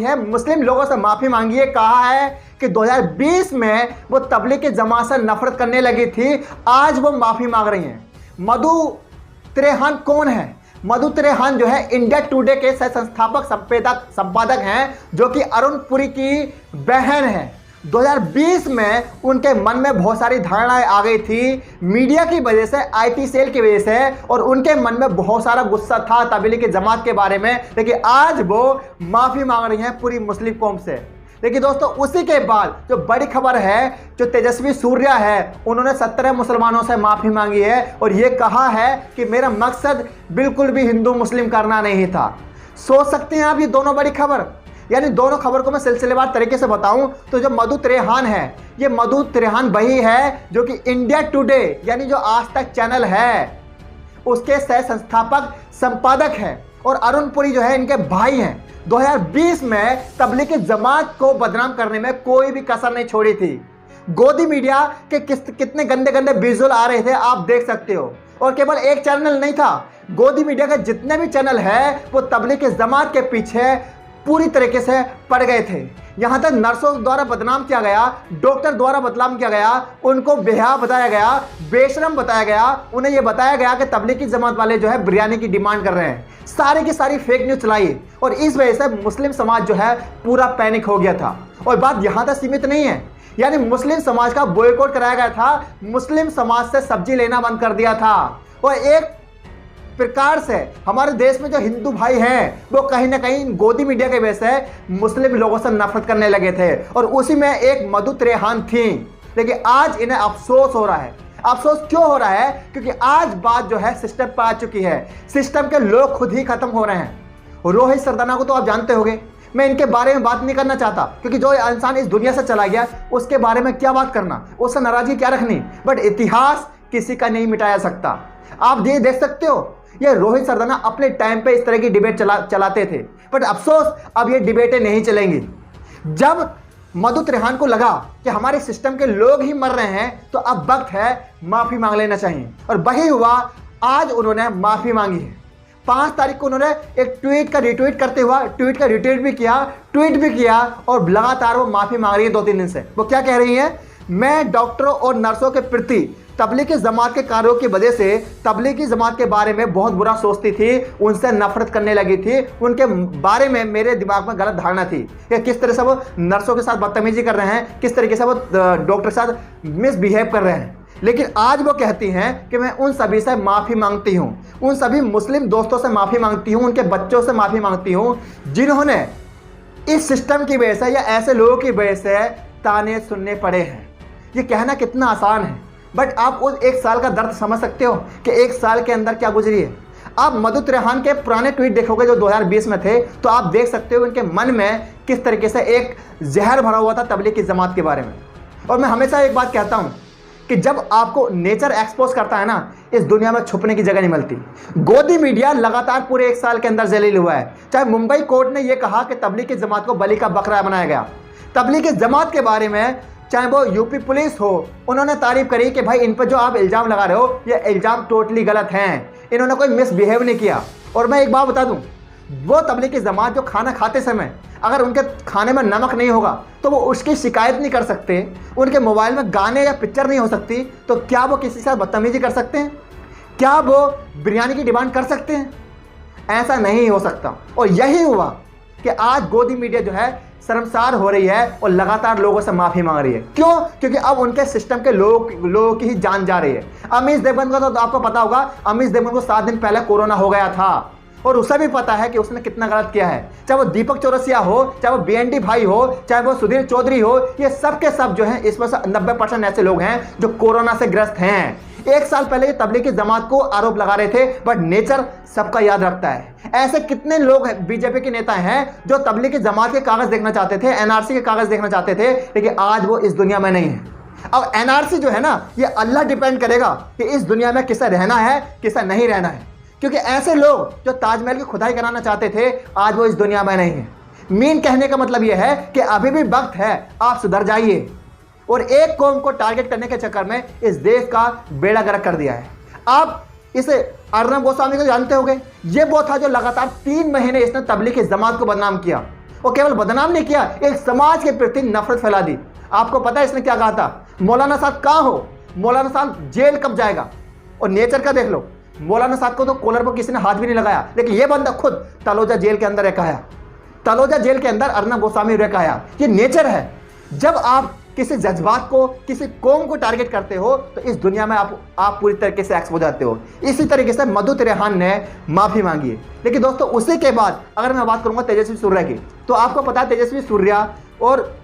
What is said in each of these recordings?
मांगी है, मुस्लिम लोगों से माफ़ी मांगी है। कहा है कि 2020 में वो तबलीग की जमात से नफरत करने लगी थी, आज वो माफ़ी मांग रही हैं। मधु त्रेहान कौन है? मधु त्रेहान जो है इंडिया टुडे के सह संस्थापक संपादक हैं, जो कि अरुण पुरी की बहन है। 2020 में उनके मन में बहुत सारी धारणाएं आ गई थी मीडिया की वजह से, आईटी सेल की वजह से, और उनके मन में बहुत सारा गुस्सा था तबलीग की जमात के बारे में। लेकिन आज वो माफ़ी मांग रही हैं पूरी मुस्लिम कौम से। लेकिन दोस्तों, उसी के बाद जो बड़ी खबर है, जो तेजस्वी सूर्या है, उन्होंने 17 मुसलमानों से माफ़ी मांगी है और ये कहा है कि मेरा मकसद बिल्कुल भी हिंदू मुस्लिम करना नहीं था। सोच सकते हैं आप ये दोनों बड़ी खबर, यानी दोनों खबर को मैं सिलसिलेवार तरीके से बताऊं तो जो मधु त्रेहान है, ये मधु त्रेहान वही है जो कि इंडिया टुडे यानी जो आज तक चैनल है उसके सह संस्थापक संपादक हैं, और अरुण पुरी जो है इनके भाई हैं। 2020 में तबलीग की जमात को बदनाम करने में कोई भी कसर नहीं छोड़ी थी। गोदी मीडिया के कितने गंदे गंदे विजुअल आ रहे थे आप देख सकते हो, और केवल एक चैनल नहीं था, गोदी मीडिया के जितने भी चैनल है वो तबलीग की जमात के पीछे पूरी तरीके से पड़ गए थे। यहाँ तक नर्सों द्वारा बदनाम किया गया, डॉक्टर द्वारा बदनाम किया गया, उनको बेहया बताया गया, बेशरम बताया गया, उन्हें यह बताया गया कि तबलीग की जमात वाले जो है बिरयानी की डिमांड कर रहे हैं। सारी की सारी फेक न्यूज चलाई और इस वजह से मुस्लिम समाज जो है पूरा पैनिक हो गया था। और बात यहाँ तक सीमित नहीं है, यानी मुस्लिम समाज का बॉयकॉट कराया गया था, मुस्लिम समाज से सब्जी लेना बंद कर दिया था। और एक प्रकार से हमारे देश में जो हिंदू भाई हैं वो कहीं ना कहीं गोदी मीडिया के वजह से मुस्लिम लोगों से नफरत करने लगे थे, और उसी में एक मधु त्रेहान थी। लेकिन आज इन्हें अफसोस हो रहा है। अफसोस क्यों हो रहा है? क्योंकि आज बात जो है सिस्टम पर आ चुकी है, सिस्टम के लोग खुद ही खत्म हो रहे हैं। रोहित सरदाना को तो आप जानते होंगे, मैं इनके बारे में बात नहीं करना चाहता, क्योंकि जो इंसान इस दुनिया से चला गया उसके बारे में क्या बात करना, उससे नाराजगी क्या रखनी, बट इतिहास किसी का नहीं मिटाया सकता। आप ये देख सकते हो, ये रोहित सरदाना अपने टाइम पे इस तरह की डिबेट चलाते थे, बट अफसोस अब ये डिबेटें नहीं चलेंगी। जब मधु त्रेहान को लगा कि हमारे सिस्टम के लोग ही मर रहे हैं तो अब वक्त है माफ़ी मांग लेना चाहिए, और वही हुआ। आज उन्होंने माफ़ी मांगी है। 5 तारीख को उन्होंने एक ट्वीट का रिट्वीट करते हुआ ट्वीट का रिट्वीट भी किया, ट्वीट भी किया, और लगातार वो माफ़ी मांग रही है 2-3 दिन से। वो क्या कह रही है? मैं डॉक्टरों और नर्सों के प्रति तबलीग की जमात के कार्यों की वजह से तबलीग की जमात के बारे में बहुत बुरा सोचती थी, उनसे नफरत करने लगी थी, उनके बारे में मेरे दिमाग में गलत धारणा थी कि किस तरह से वो नर्सों के साथ बदतमीजी कर रहे हैं, किस तरीके से वो डॉक्टर के साथ मिसबिहेव कर रहे हैं। लेकिन आज वो कहती हैं कि मैं उन सभी से माफ़ी मांगती हूँ, उन सभी मुस्लिम दोस्तों से माफ़ी मांगती हूँ, उनके बच्चों से माफ़ी मांगती हूँ जिन्होंने इस सिस्टम की वजह से या ऐसे लोगों की वजह से ताने सुनने पड़े हैं। ये कहना कितना आसान है, बट आप उस 1 साल का दर्द समझ सकते हो कि 1 साल के अंदर क्या गुजरी है। आप मधु त्रेहान के पुराने ट्वीट देखोगे जो 2020 में थे, तो आप देख सकते हो उनके मन में किस तरीके से एक जहर भरा हुआ था तबलीग की जमात के बारे में। और मैं हमेशा एक बात कहता हूँ कि जब आपको नेचर एक्सपोज करता है ना, इस दुनिया में छुपने की जगह नहीं मिलती। गोदी मीडिया लगातार पूरे 1 साल के अंदर जलील हुआ है। चाहे मुंबई कोर्ट ने यह कहा कि तबलीग की जमात को बलि का बकरा बनाया गया, तबलीग की जमात के बारे में चाहे वो यूपी पुलिस हो, उन्होंने तारीफ करी कि भाई इन पर जो आप इल्ज़ाम लगा रहे हो ये इल्ज़ाम टोटली गलत हैं, इन्होंने कोई मिसबिहेव नहीं किया। और मैं एक बात बता दूं, वो तबलीग की जमात जो खाना खाते समय अगर उनके खाने में नमक नहीं होगा तो वो उसकी शिकायत नहीं कर सकते, उनके मोबाइल में गाने या पिक्चर नहीं हो सकती, तो क्या वो किसी से बदतमीजी कर सकते हैं? क्या वो बिरयानी की डिमांड कर सकते हैं? ऐसा नहीं हो सकता। और यही हुआ कि आज गोदी मीडिया जो है शर्मसार हो रही है और लगातार लोगों से माफ़ी मांग रही है। क्यों? क्योंकि अब उनके सिस्टम के लोगों की ही जान जा रही है। अमीश देवगन का तो आपको पता होगा, अमीश देवगन को 7 दिन पहले कोरोना हो गया था और उसे भी पता है कि उसने कितना गलत किया है। चाहे वो दीपक चौरसिया हो, चाहे वो बीएनडी भाई हो, चाहे वो सुधीर चौधरी हो, ये सब के सब जो हैं इसमें से 90% ऐसे लोग हैं जो कोरोना से ग्रस्त हैं। 1 साल पहले ये तबलीग की जमात को आरोप लगा रहे थे, बट नेचर सबका याद रखता है। ऐसे कितने लोग बीजेपी के नेता हैं जो तबलीग की जमात के कागज देखना चाहते थे, एनआरसी के कागज देखना चाहते थे, लेकिन आज वो इस दुनिया में नहीं है। अब एनआरसी जो है ना, ये अल्लाह डिपेंड करेगा कि इस दुनिया में किसे रहना है, किसे नहीं रहना है। क्योंकि ऐसे लोग जो ताजमहल की खुदाई कराना चाहते थे, आज वो इस दुनिया में नहीं है। मीन कहने का मतलब यह है कि अभी भी वक्त है, आप सुधर जाइए। और एक कौम को टारगेट करने के चक्कर में इस देश का बेड़ा गर्क कर दिया है। आप इसे अर्नब गोस्वामी को जानते होंगे, ये वो था जो लगातार 3 महीने इसने तबलीग की जमात को बदनाम किया। वो केवल बदनाम नहीं किया, एक समाज के प्रति नफरत फैला दी। आपको पता है इसने क्या कहा था? मौलाना साहब कहाँ हो, मौलाना साहब जेल कब जाएगा? और नेचर का देख लो, मौलाना साहब को तो कॉलर पर किसी ने हाथ भी नहीं लगाया, लेकिन ये बंदा खुद तलोजा जेल के अंदर रखा है, तलोजा जेल के अंदर अर्नब गोस्वामी रखा है। ये नेचर है। जब आप किसी जज्बात को, किसी कौम को टारगेट करते हो तो इस दुनिया में आप पूरी तरीके से एक्सपोज हो जाते हो। इसी तरीके से मधु त्रेहान ने माफी मांगी है। लेकिन दोस्तों उसी के बाद अगर मैं बात करूंगा तेजस्वी सूर्या की, तो आपको पता है तेजस्वी सूर्या और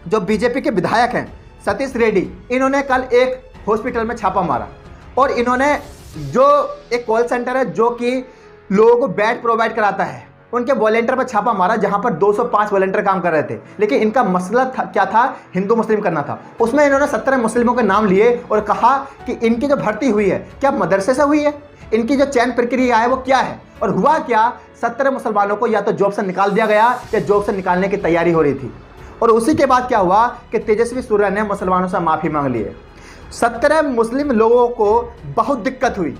जो बीजेपी के विधायक हैं सतीश रेड्डी, इन्होंने कल एक हॉस्पिटल में छापा मारा और इन्होंने जो एक कॉल सेंटर है जो कि लोगों को बेड प्रोवाइड कराता है, उनके वॉलेंटियर पर छापा मारा, जहां पर 205 वॉलेंटियर काम कर रहे थे। लेकिन इनका मसला क्या था? हिंदू मुस्लिम करना था। उसमें इन्होंने 17 मुस्लिमों के नाम लिए और कहा कि इनकी जो भर्ती हुई है क्या मदरसे से हुई है, इनकी जो चयन प्रक्रिया है वो क्या है। और हुआ क्या, 17 मुसलमानों को या तो जॉब से निकाल दिया गया या जॉब से निकालने की तैयारी हो रही थी। और उसी के बाद क्या हुआ कि तेजस्वी सूर्या ने मुसलमानों से माफ़ी मांग ली है। 17 मुस्लिम लोगों को बहुत दिक्कत हुई,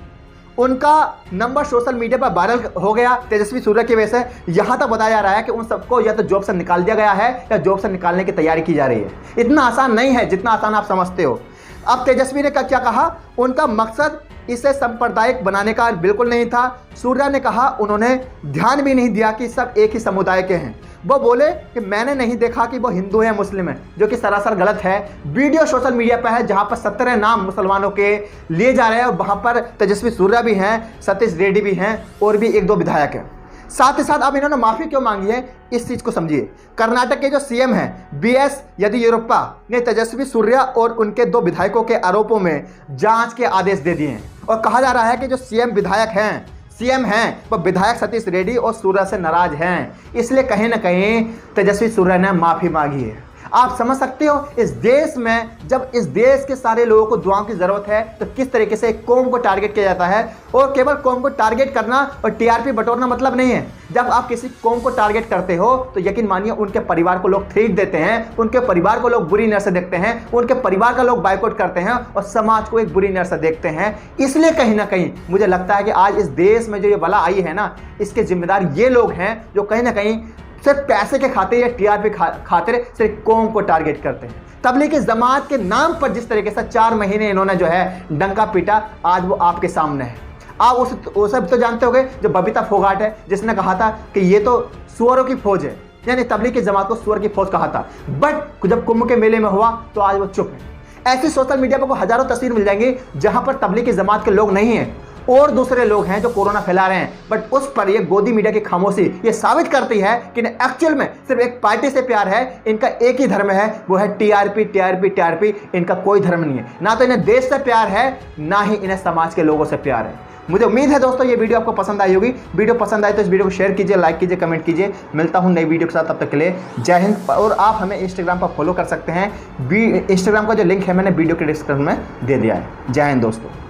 उनका नंबर सोशल मीडिया पर वायरल हो गया तेजस्वी सूर्या की वजह से। यहाँ तक बताया जा रहा है कि उन सबको या तो जॉब से निकाल दिया गया है या जॉब से निकालने की तैयारी की जा रही है। इतना आसान नहीं है जितना आसान आप समझते हो। अब तेजस्वी ने क्या कहा? उनका मकसद इसे सांप्रदायिक बनाने का बिल्कुल नहीं था। सूर्या ने कहा उन्होंने ध्यान भी नहीं दिया कि सब एक ही समुदाय के हैं। वो बोले कि मैंने नहीं देखा कि वो हिंदू है मुस्लिम है, जो कि सरासर गलत है। वीडियो सोशल मीडिया पर है जहां पर 17 नाम मुसलमानों के लिए जा रहे हैं और वहां पर तेजस्वी सूर्या भी हैं, सतीश रेड्डी भी हैं और भी 1-2 विधायक हैं। साथ ही साथ अब इन्होंने माफ़ी क्यों मांगी है इस चीज़ को समझिए। कर्नाटक के जो सीएम हैं BS येदियुरप्पा ने तेजस्वी सूर्या और उनके 2 विधायकों के आरोपों में जांच के आदेश दे दिए हैं और कहा जा रहा है कि जो सीएम हैं वो विधायक सतीश रेड्डी और सूर्या से नाराज हैं, इसलिए कहीं ना कहीं तेजस्वी सूर्या ने माफ़ी मांगी है। आप समझ सकते हो इस देश में जब इस देश के सारे लोगों को दुआओं की ज़रूरत है तो किस तरीके से एक कौम को टारगेट किया जाता है। और केवल कौम को टारगेट करना और टीआरपी बटोरना मतलब नहीं है। जब आप किसी कौम को टारगेट करते हो तो यकीन मानिए उनके परिवार को लोग थ्रेट देते हैं, उनके परिवार को लोग बुरी नज़र से देखते हैं, उनके परिवार का लोग बायकॉट करते हैं और समाज को एक बुरी नज़र से देखते हैं। इसलिए कहीं ना कहीं मुझे लगता है कि आज इस देश में जो ये बला आई है ना, इसके जिम्मेदार ये लोग हैं जो कहीं ना कहीं सिर्फ पैसे के खातिर या टीआरपी खातिर सिर्फ कौम को टारगेट करते हैं। तबलीगी जमात के नाम पर जिस तरीके से 4 महीने इन्होंने जो है डंका पीटा, आज वो आपके सामने है। आप उस सब तो जानते होंगे जो बबीता फोगाट है जिसने कहा था कि ये तो सुअरों की फौज है, यानी तबलीगी जमात को सुअर की फौज कहा था। बट जब कुंभ के मेले में हुआ तो आज वो चुप है। ऐसी सोशल मीडिया पर हजारों तस्वीर मिल जाएंगी जहां पर तबलीगी जमात के लोग नहीं हैं और दूसरे लोग हैं जो कोरोना फैला रहे हैं। बट उस पर ये गोदी मीडिया की खामोशी ये साबित करती है कि एक्चुअल में सिर्फ एक पार्टी से प्यार है। इनका एक ही धर्म है, वो है टीआरपी। इनका कोई धर्म नहीं है, ना तो इन्हें देश से प्यार है ना ही इन्हें समाज के लोगों से प्यार है। मुझे उम्मीद है दोस्तों ये वीडियो आपको पसंद आई होगी। वीडियो पसंद आए तो इस वीडियो को शेयर कीजिए, लाइक कीजिए, कमेंट कीजिए। मिलता हूं नई वीडियो के साथ, तब तक के लिए जय हिंद। और आप हमें इंस्टाग्राम पर फॉलो कर सकते हैं। इंस्टाग्राम का जो लिंक है मैंने वीडियो के डिस्क्रिप्शन में दे दिया है। जय हिंद दोस्तों।